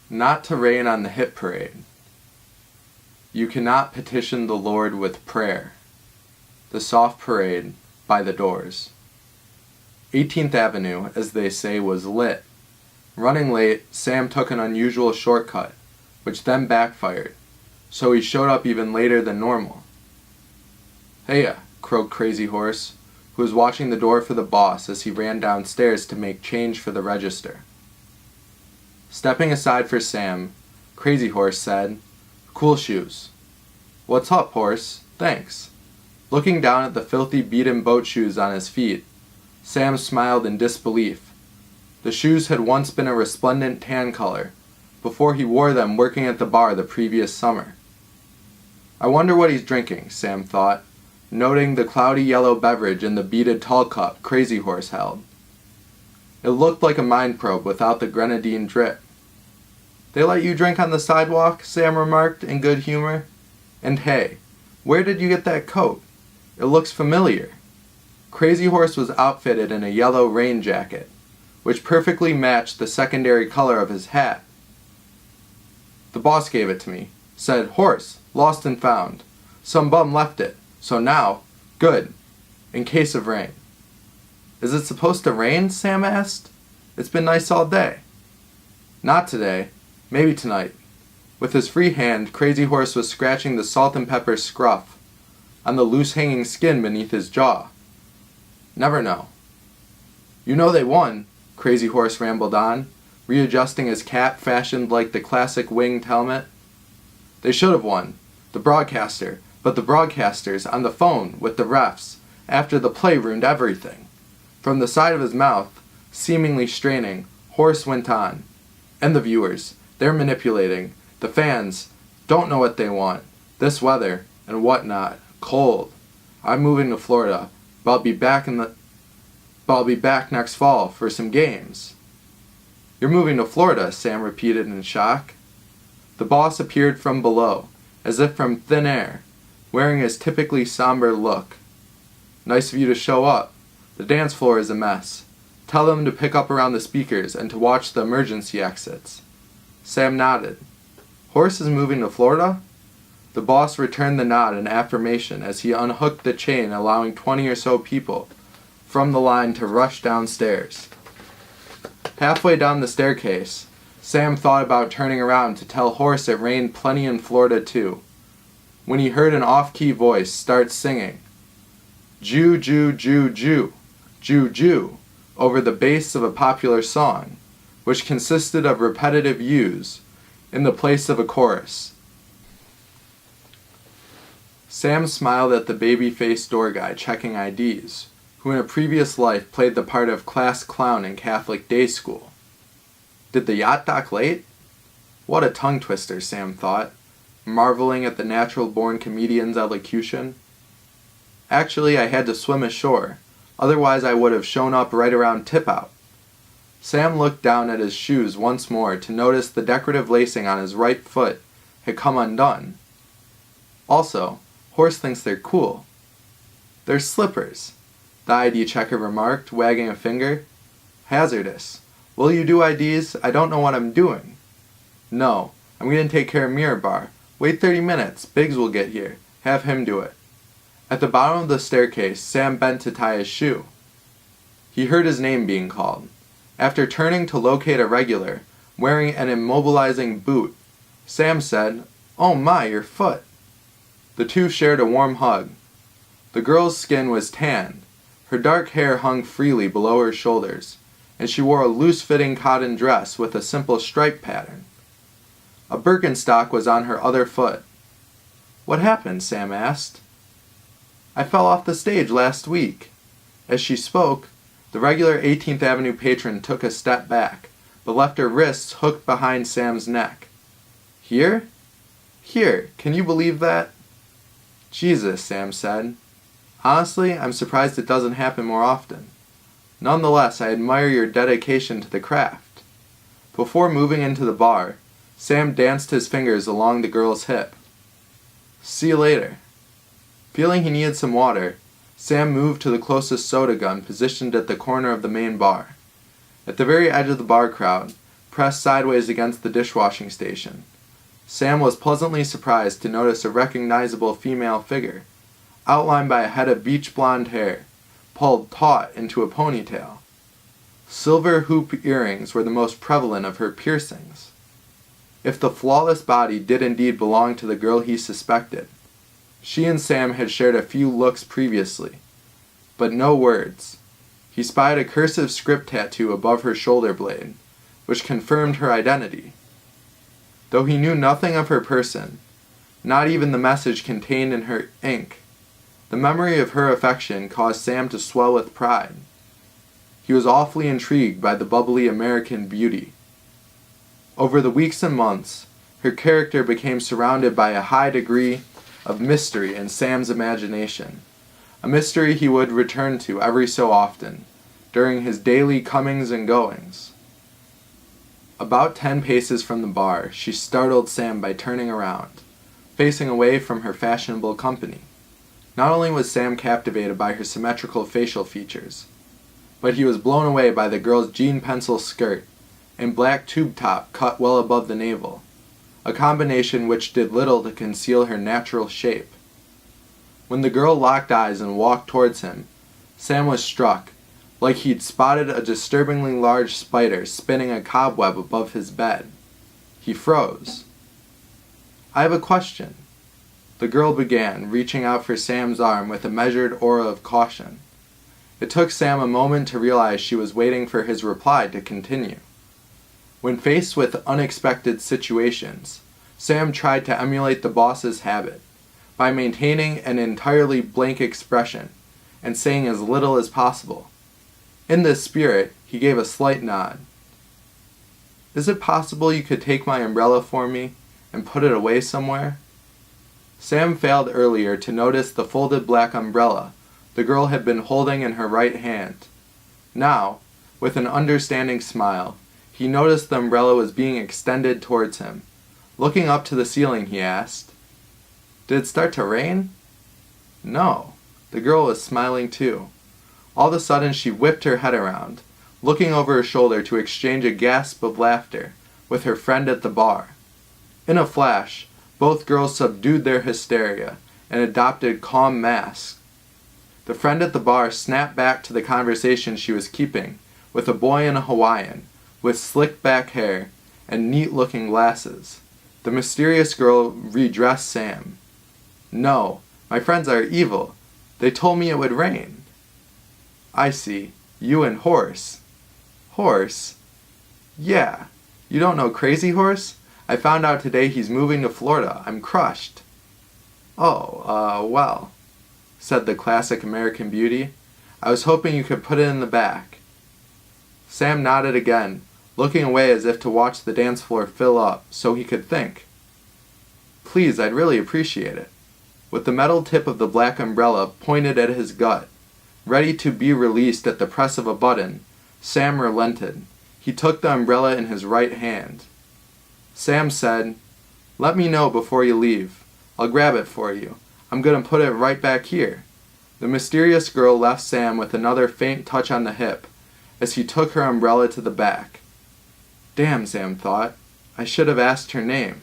Not to rain on the hit parade. You cannot petition the Lord with prayer. The soft parade by the doors. 18th Avenue, as they say, was lit. Running late, Sam took an unusual shortcut, which then backfired, so he showed up even later than normal. "Heya," croaked Crazy Horse, who was watching the door for the boss as he ran downstairs to make change for the register. Stepping aside for Sam, Crazy Horse said, "Cool shoes." "What's up, Horse? Thanks." Looking down at the filthy beaten boat shoes on his feet, Sam smiled in disbelief. The shoes had once been a resplendent tan color, before he wore them working at the bar the previous summer. "I wonder what he's drinking," Sam thought, noting the cloudy yellow beverage in the beaded tall cup Crazy Horse held. It looked like a mind probe without the grenadine drip. "They let you drink on the sidewalk?" Sam remarked in good humor. "And hey, where did you get that coat? It looks familiar." Crazy Horse was outfitted in a yellow rain jacket, which perfectly matched the secondary color of his hat. "The boss gave it to me. Said, 'Horse, lost and found. Some bum left it, so now, good, in case of rain.'" "Is it supposed to rain?" Sam asked. "It's been nice all day." "Not today. Maybe tonight." With his free hand, Crazy Horse was scratching the salt and pepper scruff on the loose-hanging skin beneath his jaw. "Never know." "You know they won," Crazy Horse rambled on, readjusting his cap fashioned like the classic winged helmet. "They should have won. The broadcaster, but the broadcasters on the phone with the refs after the play ruined everything." From the side of his mouth, seemingly straining, Horse went on. "And the viewers, they're manipulating. The fans don't know what they want. This weather and whatnot. Cold. I'm moving to Florida, but I'll be back next fall for some games." "You're moving to Florida," Sam repeated in shock. The boss appeared from below, as if from thin air, wearing his typically somber look. "Nice of you to show up. The dance floor is a mess. Tell them to pick up around the speakers and to watch the emergency exits." Sam nodded. "Horse is moving to Florida?" The boss returned the nod in affirmation as he unhooked the chain, allowing 20 or so people from the line to rush downstairs. Halfway down the staircase, Sam thought about turning around to tell Horse it rained plenty in Florida too, when he heard an off-key voice start singing, "Jew, Jew, Jew, Jew, Jew, Jew," over the bass of a popular song, which consisted of repetitive U's in the place of a chorus. Sam smiled at the baby-faced door guy checking IDs, who in a previous life played the part of class clown in Catholic day school. Did the yacht dock late? What a tongue twister, Sam thought, marveling at the natural-born comedian's elocution. "Actually, I had to swim ashore, otherwise I would have shown up right around tip-out." Sam looked down at his shoes once more to notice the decorative lacing on his right foot had come undone. Also, Horse thinks they're cool. "They're slippers," the ID checker remarked, wagging a finger. "Hazardous. Will you do IDs? I don't know what I'm doing." "No, I'm going to take care of Mirabar. Wait 30 minutes. Biggs will get here. Have him do it." At the bottom of the staircase, Sam bent to tie his shoe. He heard his name being called. After turning to locate a regular, wearing an immobilizing boot, Sam said, "Oh my, your foot." The two shared a warm hug. The girl's skin was tan, her dark hair hung freely below her shoulders, and she wore a loose-fitting cotton dress with a simple stripe pattern. A Birkenstock was on her other foot. "What happened?" Sam asked. "I fell off the stage last week." As she spoke, the regular 18th Avenue patron took a step back, but left her wrists hooked behind Sam's neck. "Here? Here, can you believe that?" "Jesus," Sam said. "Honestly, I'm surprised it doesn't happen more often. Nonetheless, I admire your dedication to the craft." Before moving into the bar, Sam danced his fingers along the girl's hip. "See you later." Feeling he needed some water, Sam moved to the closest soda gun positioned at the corner of the main bar. At the very edge of the bar crowd, pressed sideways against the dishwashing station. Sam was pleasantly surprised to notice a recognizable female figure, outlined by a head of beach blonde hair, pulled taut into a ponytail. Silver hoop earrings were the most prevalent of her piercings. If the flawless body did indeed belong to the girl he suspected, she and Sam had shared a few looks previously, but no words. He spied a cursive script tattoo above her shoulder blade, which confirmed her identity. Though he knew nothing of her person, not even the message contained in her ink, the memory of her affection caused Sam to swell with pride. He was awfully intrigued by the bubbly American beauty. Over the weeks and months, her character became surrounded by a high degree of mystery in Sam's imagination, a mystery he would return to every so often, during his daily comings and goings. About 10 paces from the bar, she startled Sam by turning around, facing away from her fashionable company. Not only was Sam captivated by her symmetrical facial features, but he was blown away by the girl's jean pencil skirt and black tube top cut well above the navel, a combination which did little to conceal her natural shape. When the girl locked eyes and walked towards him, Sam was struck, like he'd spotted a disturbingly large spider spinning a cobweb above his bed. He froze. "I have a question," the girl began, reaching out for Sam's arm with a measured aura of caution. It took Sam a moment to realize she was waiting for his reply to continue. When faced with unexpected situations, Sam tried to emulate the boss's habit by maintaining an entirely blank expression and saying as little as possible. In this spirit, he gave a slight nod. "Is it possible you could take my umbrella for me and put it away somewhere?" Sam failed earlier to notice the folded black umbrella the girl had been holding in her right hand. Now, with an understanding smile, he noticed the umbrella was being extended towards him. Looking up to the ceiling, he asked, "Did it start to rain?" No, the girl was smiling too. All of a sudden she whipped her head around, looking over her shoulder to exchange a gasp of laughter with her friend at the bar. In a flash, both girls subdued their hysteria and adopted calm masks. The friend at the bar snapped back to the conversation she was keeping with a boy in a Hawaiian, with slicked back hair and neat-looking glasses. The mysterious girl redressed Sam. "No, my friends are evil. They told me it would rain." "I see. You and Horse." "Horse?" "Yeah. You don't know Crazy Horse? I found out today he's moving to Florida. I'm crushed." "Oh, well," said the classic American beauty. "I was hoping you could put it in the back." Sam nodded again, looking away as if to watch the dance floor fill up so he could think. "Please, I'd really appreciate it." With the metal tip of the black umbrella pointed at his gut, ready to be released at the press of a button, Sam relented. He took the umbrella in his right hand. Sam said, "Let me know before you leave. I'll grab it for you. I'm going to put it right back here." The mysterious girl left Sam with another faint touch on the hip as he took her umbrella to the back. Damn, Sam thought. I should have asked her name.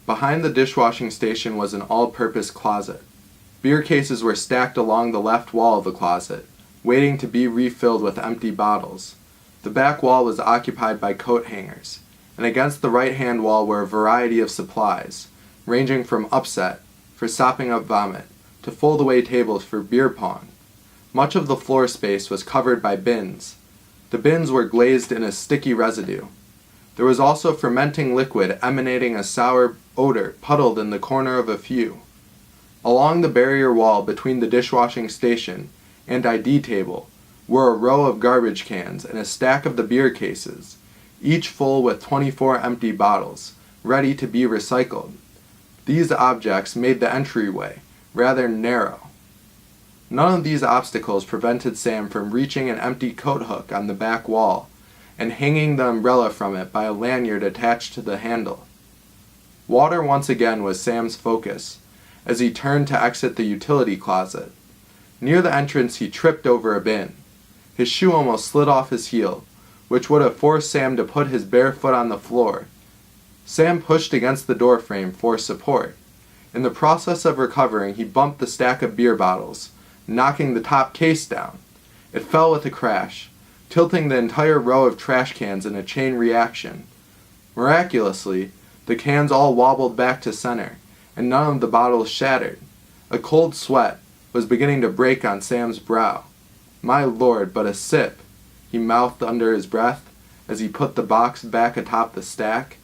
Behind the dishwashing station was an all-purpose closet. Beer cases were stacked along the left wall of the closet, waiting to be refilled with empty bottles. The back wall was occupied by coat hangers, and against the right-hand wall were a variety of supplies, ranging from upset, for sopping up vomit, to fold-away tables for beer pong. Much of the floor space was covered by bins. The bins were glazed in a sticky residue. There was also fermenting liquid emanating a sour odor puddled in the corner of a few. Along the barrier wall between the dishwashing station and ID table were a row of garbage cans and a stack of the beer cases, each full with 24 empty bottles, ready to be recycled. These objects made the entryway rather narrow. None of these obstacles prevented Sam from reaching an empty coat hook on the back wall and hanging the umbrella from it by a lanyard attached to the handle. Water once again was Sam's focus as he turned to exit the utility closet. Near the entrance he tripped over a bin. His shoe almost slid off his heel, which would have forced Sam to put his bare foot on the floor. Sam pushed against the door frame for support. In the process of recovering, he bumped the stack of beer bottles, knocking the top case down. It fell with a crash, tilting the entire row of trash cans in a chain reaction. Miraculously, the cans all wobbled back to center, and none of the bottles shattered. A cold sweat was beginning to break on Sam's brow. "My lord, but a sip," he mouthed under his breath as he put the box back atop the stack.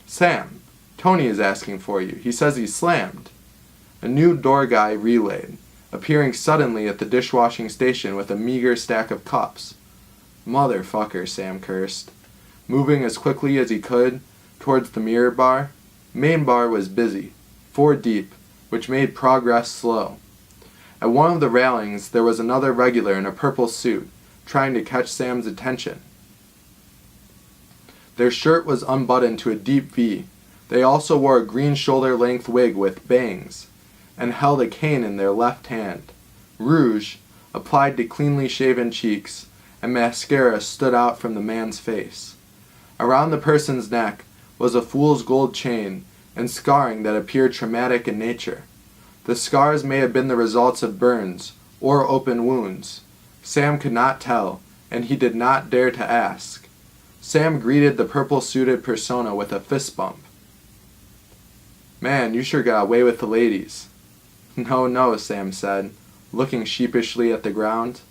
"Sam, Tony is asking for you. He says he's slammed." A new door guy relayed, appearing suddenly at the dishwashing station with a meager stack of cups. "Motherfucker," Sam cursed, moving as quickly as he could towards the mirror bar. Main bar was busy, 4 deep, which made progress slow. At one of the railings there was another regular in a purple suit, trying to catch Sam's attention. Their shirt was unbuttoned to a deep V. They also wore a green shoulder-length wig with bangs, and held a cane in their left hand. Rouge, applied to cleanly shaven cheeks, and mascara stood out from the man's face. Around the person's neck was a fool's gold chain and scarring that appeared traumatic in nature. The scars may have been the results of burns or open wounds. Sam could not tell, and he did not dare to ask. Sam greeted the purple-suited persona with a fist bump. "Man, you sure got away with the ladies." No, Sam said, looking sheepishly at the ground.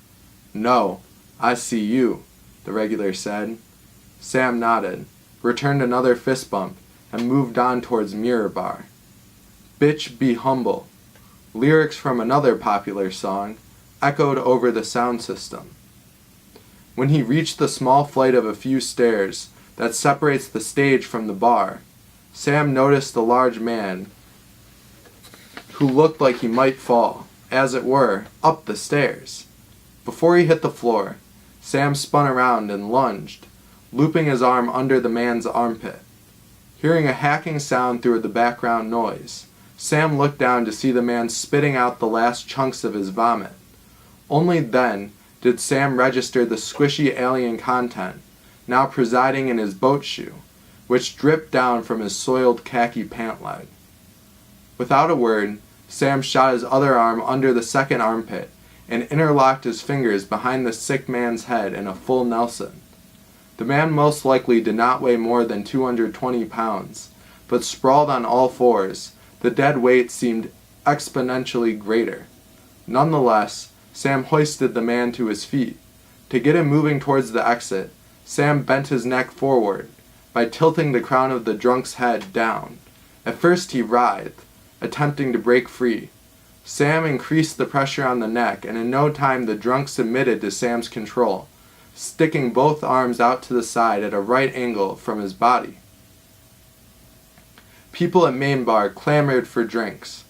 "No, I see you," the regular said. Sam nodded, returned another fist bump, and moved on towards Mirror Bar. "Bitch, be humble." Lyrics from another popular song echoed over the sound system. When he reached the small flight of a few stairs that separates the stage from the bar, Sam noticed a large man who looked like he might fall, as it were, up the stairs. Before he hit the floor, Sam spun around and lunged, looping his arm under the man's armpit. Hearing a hacking sound through the background noise, Sam looked down to see the man spitting out the last chunks of his vomit. Only then did Sam register the squishy alien content now presiding in his boat shoe, which dripped down from his soiled khaki pant leg. Without a word, Sam shot his other arm under the second armpit and interlocked his fingers behind the sick man's head in a full Nelson. The man most likely did not weigh more than 220 pounds, but sprawled on all fours, the dead weight seemed exponentially greater. Nonetheless, Sam hoisted the man to his feet. To get him moving towards the exit, Sam bent his neck forward by tilting the crown of the drunk's head down. At first he writhed, attempting to break free. Sam increased the pressure on the neck, and in no time the drunk submitted to Sam's control, sticking both arms out to the side at a right angle from his body. People at Main Bar clamored for drinks.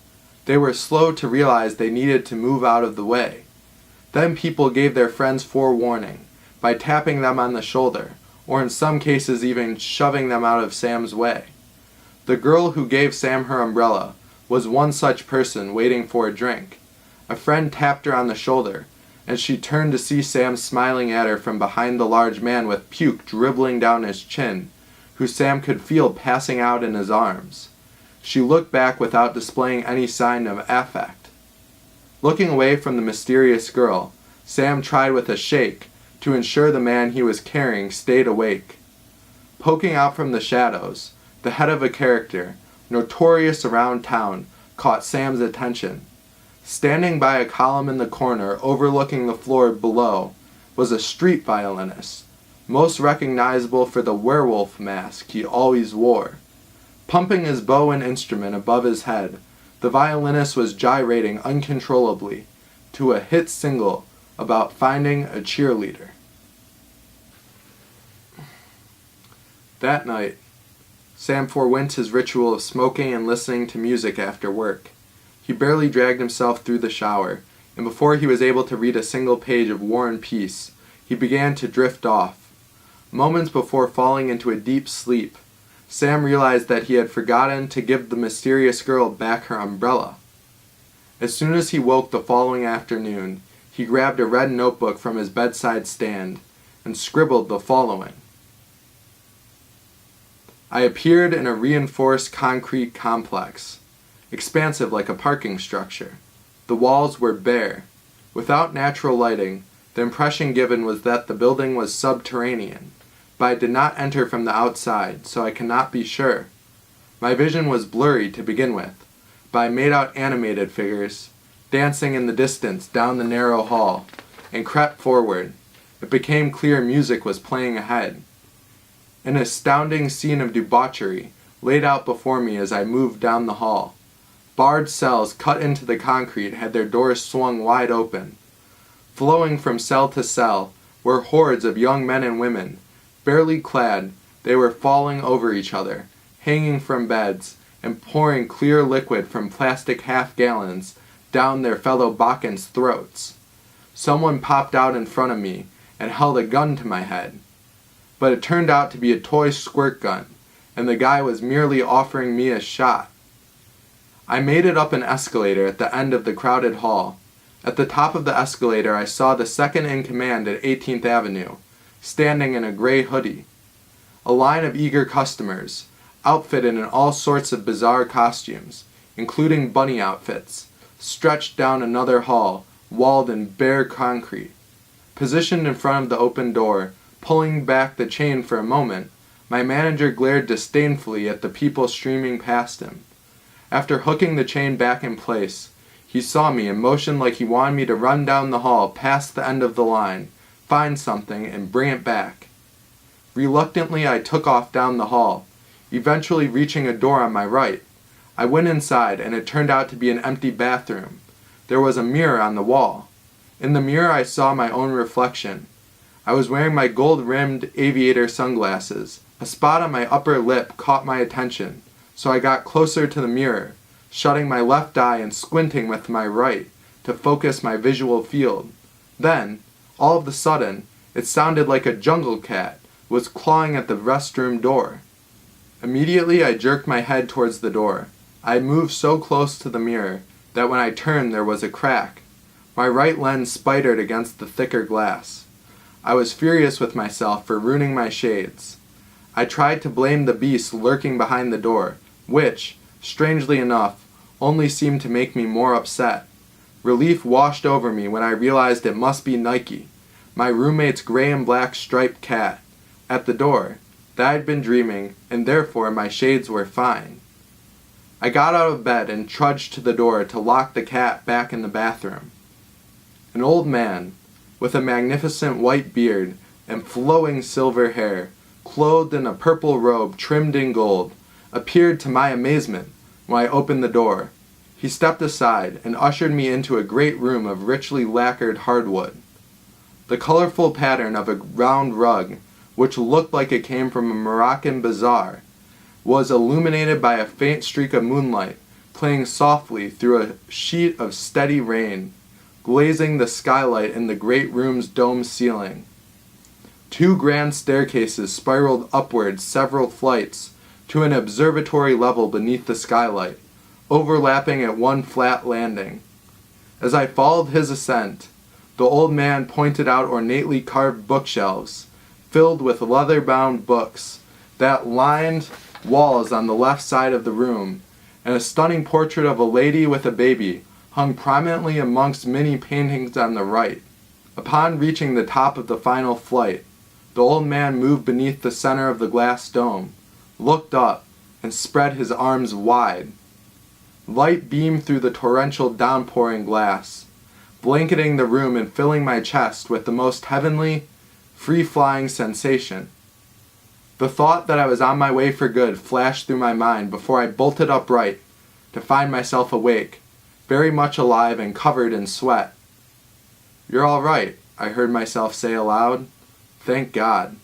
They were slow to realize they needed to move out of the way. Then people gave their friends forewarning by tapping them on the shoulder, or in some cases even shoving them out of Sam's way. The girl who gave Sam her umbrella was one such person waiting for a drink. A friend tapped her on the shoulder, and she turned to see Sam smiling at her from behind the large man with puke dribbling down his chin, who Sam could feel passing out in his arms. She looked back without displaying any sign of affect. Looking away from the mysterious girl, Sam tried with a shake to ensure the man he was carrying stayed awake. Poking out from the shadows, the head of a character, notorious around town, caught Sam's attention. Standing by a column in the corner overlooking the floor below was a street violinist, most recognizable for the werewolf mask he always wore. Pumping his bow and instrument above his head, the violinist was gyrating uncontrollably to a hit single about finding a cheerleader. That night, Sam forewent his ritual of smoking and listening to music after work. He barely dragged himself through the shower, and before he was able to read a single page of War and Peace, he began to drift off. Moments before falling into a deep sleep, Sam realized that he had forgotten to give the mysterious girl back her umbrella. As soon as he woke the following afternoon, he grabbed a red notebook from his bedside stand and scribbled the following. I appeared in a reinforced concrete complex, expansive like a parking structure. The walls were bare. Without natural lighting, the impression given was that the building was subterranean, but I did not enter from the outside, so I cannot be sure. My vision was blurry to begin with, but I made out animated figures, dancing in the distance down the narrow hall, and crept forward. It became clear music was playing ahead. An astounding scene of debauchery laid out before me as I moved down the hall. Barred cells cut into the concrete had their doors swung wide open. Flowing from cell to cell were hordes of young men and women. Barely clad, they were falling over each other, hanging from beds, and pouring clear liquid from plastic half-gallons down their fellow Bacchan's throats. Someone popped out in front of me and held a gun to my head. But it turned out to be a toy squirt gun, and the guy was merely offering me a shot. I made it up an escalator at the end of the crowded hall. At the top of the escalator I saw the second in command at 18th Avenue, standing in a gray hoodie. A line of eager customers, outfitted in all sorts of bizarre costumes, including bunny outfits, stretched down another hall, walled in bare concrete. Positioned in front of the open door, pulling back the chain for a moment, my manager glared disdainfully at the people streaming past him. After hooking the chain back in place, he saw me and motioned like he wanted me to run down the hall past the end of the line, find something, and bring it back. Reluctantly, I took off down the hall, eventually reaching a door on my right. I went inside, and it turned out to be an empty bathroom. There was a mirror on the wall. In the mirror I saw my own reflection. I was wearing my gold-rimmed aviator sunglasses. A spot on my upper lip caught my attention, so I got closer to the mirror, shutting my left eye and squinting with my right to focus my visual field. Then, all of a sudden, it sounded like a jungle cat was clawing at the restroom door. Immediately I jerked my head towards the door. I had moved so close to the mirror that when I turned there was a crack. My right lens spidered against the thicker glass. I was furious with myself for ruining my shades. I tried to blame the beast lurking behind the door, which, strangely enough, only seemed to make me more upset. Relief washed over me when I realized it must be Nike, my roommate's gray and black striped cat, at the door, that I'd been dreaming, and therefore my shades were fine. I got out of bed and trudged to the door to lock the cat back in the bathroom. An old man, with a magnificent white beard and flowing silver hair, clothed in a purple robe trimmed in gold, appeared to my amazement when I opened the door. He stepped aside and ushered me into a great room of richly lacquered hardwood. The colorful pattern of a round rug, which looked like it came from a Moroccan bazaar, was illuminated by a faint streak of moonlight playing softly through a sheet of steady rain, glazing the skylight in the great room's dome ceiling. 2 grand staircases spiraled upwards several flights to an observatory level beneath the skylight, overlapping at one flat landing. As I followed his ascent, the old man pointed out ornately carved bookshelves, filled with leather-bound books, that lined walls on the left side of the room, and a stunning portrait of a lady with a baby hung prominently amongst many paintings on the right. Upon reaching the top of the final flight, the old man moved beneath the center of the glass dome, looked up, and spread his arms wide. Light beamed through the torrential downpouring glass, blanketing the room and filling my chest with the most heavenly, free-flying sensation. The thought that I was on my way for good flashed through my mind before I bolted upright to find myself awake, very much alive and covered in sweat. "You're all right," I heard myself say aloud. "Thank God."